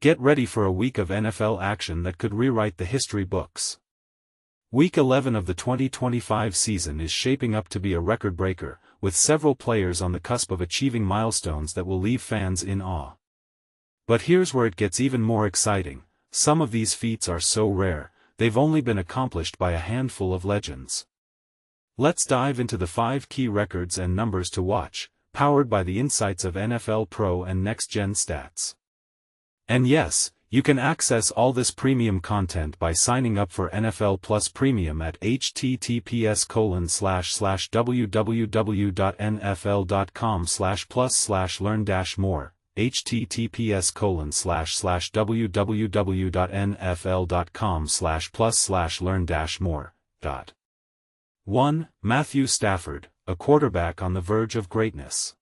Get ready for a week of NFL action that could rewrite the history books. Week 11 of the 2025 season is shaping up to be a record-breaker, with several players on the cusp of achieving milestones that will leave fans in awe. But here's where it gets even more exciting. Some of these feats are so rare, they've only been accomplished by a handful of legends. Let's dive into the 5 key records and numbers to watch, powered by the insights of NFL Pro and Next Gen Stats. And yes, you can access all this premium content by signing up for NFL Plus Premium at https://www.nfl.com/plus/learn-more, https://www.nfl.com/plus/learn-more. 1. Matthew Stafford, a quarterback on the verge of greatness.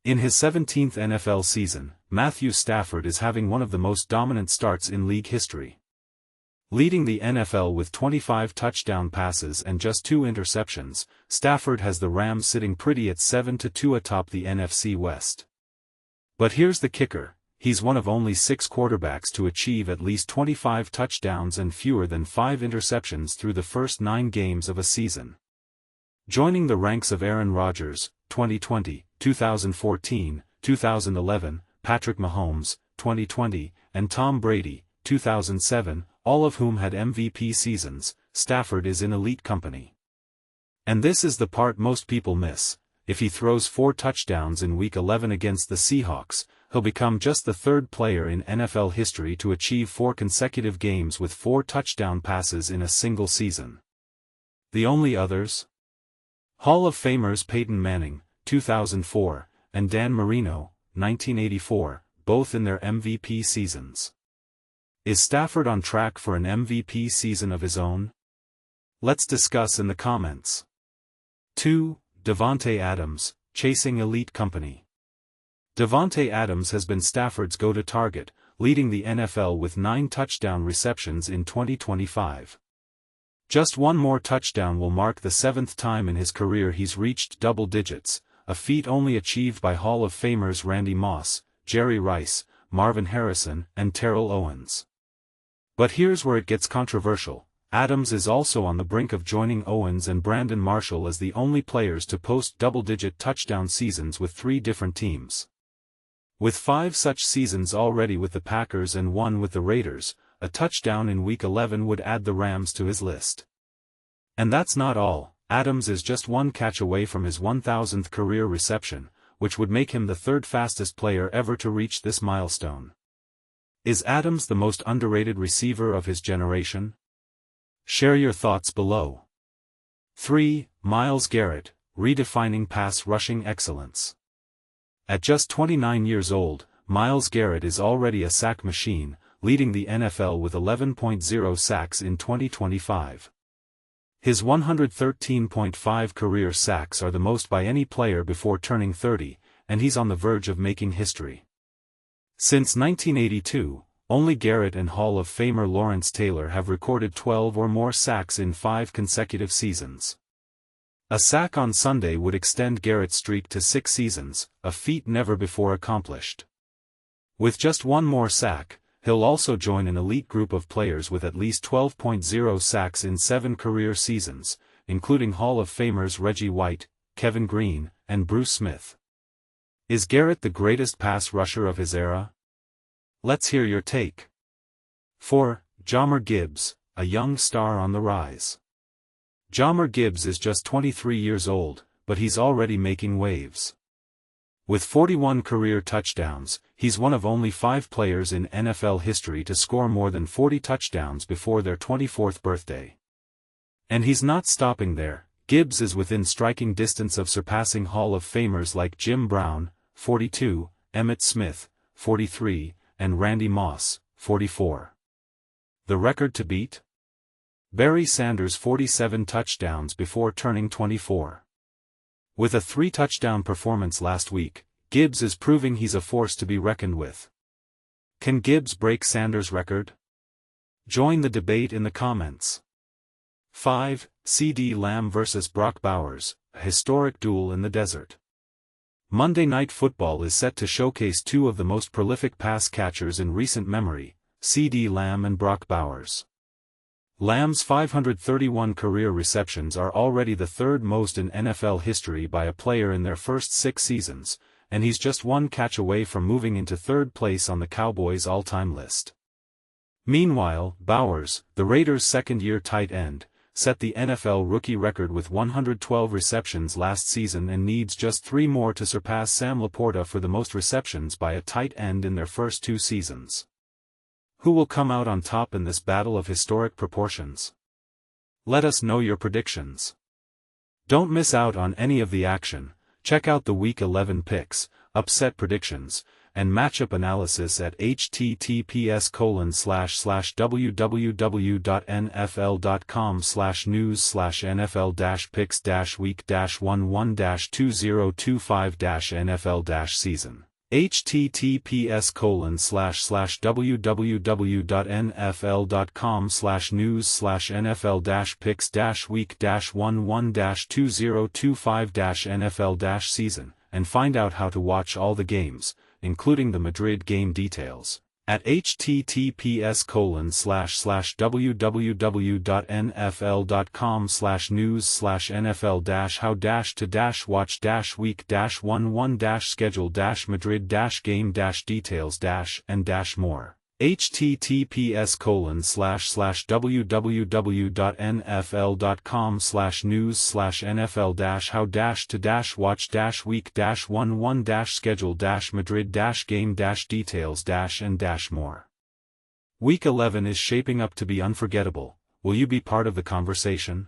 In his 17th NFL season, Matthew Stafford is having one of the most dominant starts in league history. Leading the NFL with 25 touchdown passes and just 2 interceptions, Stafford has the Rams sitting pretty at 7-2 atop the NFC West. But here's the kicker, he's one of only 6 quarterbacks to achieve at least 25 touchdowns and fewer than 5 interceptions through the first 9 games of a season. Joining the ranks of Aaron Rodgers, 2020, 2014, 2011, Patrick Mahomes, 2020, and Tom Brady, 2007, all of whom had MVP seasons, Stafford is in elite company. And this is the part most people miss. If he throws 4 touchdowns in Week 11 against the Seahawks, he'll become just the 3rd player in NFL history to achieve 4 consecutive games with 4 touchdown passes in a single season. The only others? Hall of Famers Peyton Manning, 2004, and Dan Marino, 1984, both in their MVP seasons. Is Stafford on track for an MVP season of his own? Let's discuss in the comments. 2. Davante Adams, chasing elite company. Davante Adams has been Stafford's go-to target, leading the NFL with 9 touchdown receptions in 2025. Just one more touchdown will mark the 7th time in his career he's reached double digits, a feat only achieved by Hall of Famers Randy Moss, Jerry Rice, Marvin Harrison, and Terrell Owens. But here's where it gets controversial. Adams is also on the brink of joining Owens and Brandon Marshall as the only players to post double-digit touchdown seasons with 3 different teams. With 5 such seasons already with the Packers and 1 with the Raiders, a touchdown in Week 11 would add the Rams to his list. And that's not all. Adams is just 1 catch away from his 1,000th career reception, which would make him the 3rd fastest player ever to reach this milestone. Is Adams the most underrated receiver of his generation? Share your thoughts below. 3. Myles Garrett, redefining pass rushing excellence. At just 29 years old, Myles Garrett is already a sack machine, leading the NFL with 11.0 sacks in 2025. His 113.5 career sacks are the most by any player before turning 30, and he's on the verge of making history. Since 1982, only Garrett and Hall of Famer Lawrence Taylor have recorded 12 or more sacks in 5 consecutive seasons. A sack on Sunday would extend Garrett's streak to 6 seasons, a feat never before accomplished. With just 1 more sack, he'll also join an elite group of players with at least 12.0 sacks in 7 career seasons, including Hall of Famers Reggie White, Kevin Greene, and Bruce Smith. Is Garrett the greatest pass rusher of his era? Let's hear your take. 4. Jahmyr Gibbs, a young star on the rise. Jahmyr Gibbs is just 23 years old, but he's already making waves. With 41 career touchdowns, he's one of only 5 players in NFL history to score more than 40 touchdowns before their 24th birthday. And he's not stopping there. Gibbs is within striking distance of surpassing Hall of Famers like Jim Brown, 42, Emmitt Smith, 43, and Randy Moss, 44. The record to beat? Barry Sanders' 47 touchdowns before turning 24. With a 3-touchdown performance last week, Gibbs is proving he's a force to be reckoned with. Can Gibbs break Sanders' record? Join the debate in the comments. 5. CeeDee Lamb vs. Brock Bowers, a historic duel in the desert. Monday Night Football is set to showcase two of the most prolific pass catchers in recent memory, CeeDee Lamb and Brock Bowers. Lamb's 531 career receptions are already the third most in NFL history by a player in their first 6 seasons, and he's just one catch away from moving into third place on the Cowboys' all-time list. Meanwhile, Bowers, the Raiders' second-year tight end, set the NFL rookie record with 112 receptions last season and needs just 3 more to surpass Sam Laporta for the most receptions by a tight end in their first 2 seasons. Who will come out on top in this battle of historic proportions? Let us know your predictions. Don't miss out on any of the action. Check out the Week 11 picks, upset predictions, and matchup analysis at https://www.nfl.com/news/nfl-picks-week-1-2025-NFL-season. https://www.nfl.com/news/nfl-picks-week-1-2025-NFL-season, and find out how to watch all the games, including the Madrid game details, at https://www.nfl.com/news/nfl-how-to-watch-week-1-game-details-and-more. https://www.nfl.com/news/nfl-how-to-watch-week-1-game-details-and-more. Week 11 is shaping up to be unforgettable. Will you be part of the conversation?